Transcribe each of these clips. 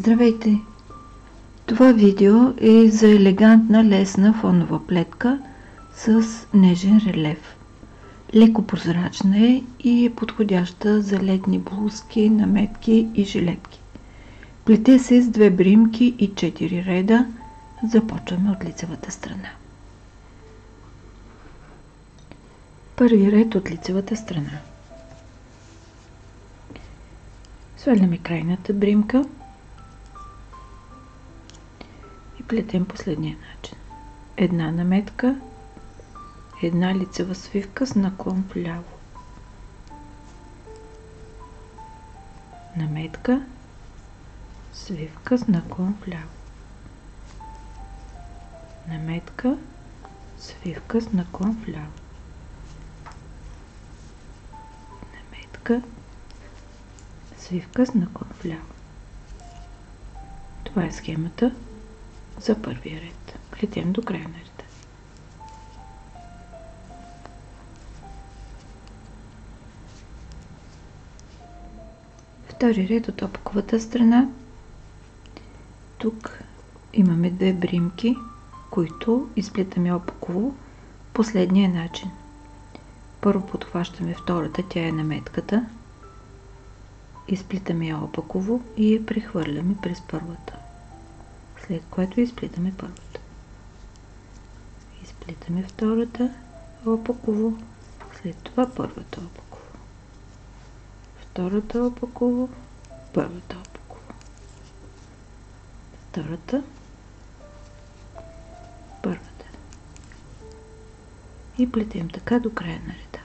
Здравейте! Това видео е за елегантна лесна фонова плетка с нежен релеф. Леко прозрачна е и е подходяща за летни блузки, наметки и жилетки. Плете се с 2 бримки и 4 реда. Започваме от лицевата страна. Първи ред от лицевата страна. Сваляме крайната бримка и плетем последния начин. Една наметка, една лицева свивка с наклон вляво. Наметка, свивка с наклон вляво. Наметка, свивка с наклон вляво. Наметка, свивка с наклон вляво. Това е схемата за първия ред. Плетем до края на реда. Втори ред от опаковата страна. Тук имаме 2 бримки, които изплетаме опаково последния начин. Първо подхващаме втората, тя е наметката. Изплитаме я опаково и я прехвърляме през първата. След което изплитаме първата. Изплитаме втората опаково, след това първата опаково. Втората опаково, първата опаково. Втората, първата. И плетем така до края на реда.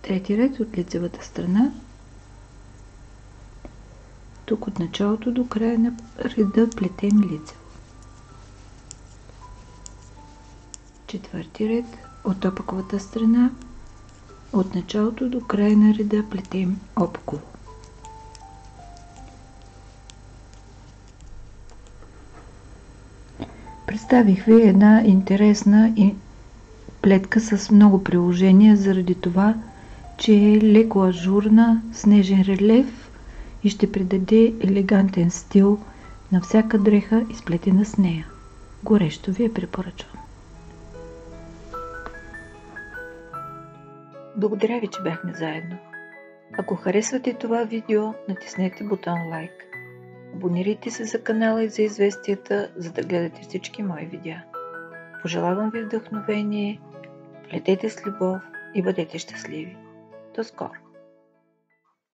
Трети ред от лицевата страна. Тук от началото до края на реда плетем лицево. Четвърти ред от опаковата страна. От началото до края на реда плетем опаково. Представих ви една интересна плетка с много приложения, заради това, че е леко ажурна, с нежен релеф и ще придаде елегантен стил на всяка дреха, изплетена с нея. Горещо ви я препоръчвам. Благодаря ви, че бяхме заедно. Ако харесвате това видео, натиснете бутон лайк. Абонирайте се за канала и за известията, за да гледате всички мои видеа. Пожелавам ви вдъхновение, плетете с любов и бъдете щастливи. До скоро!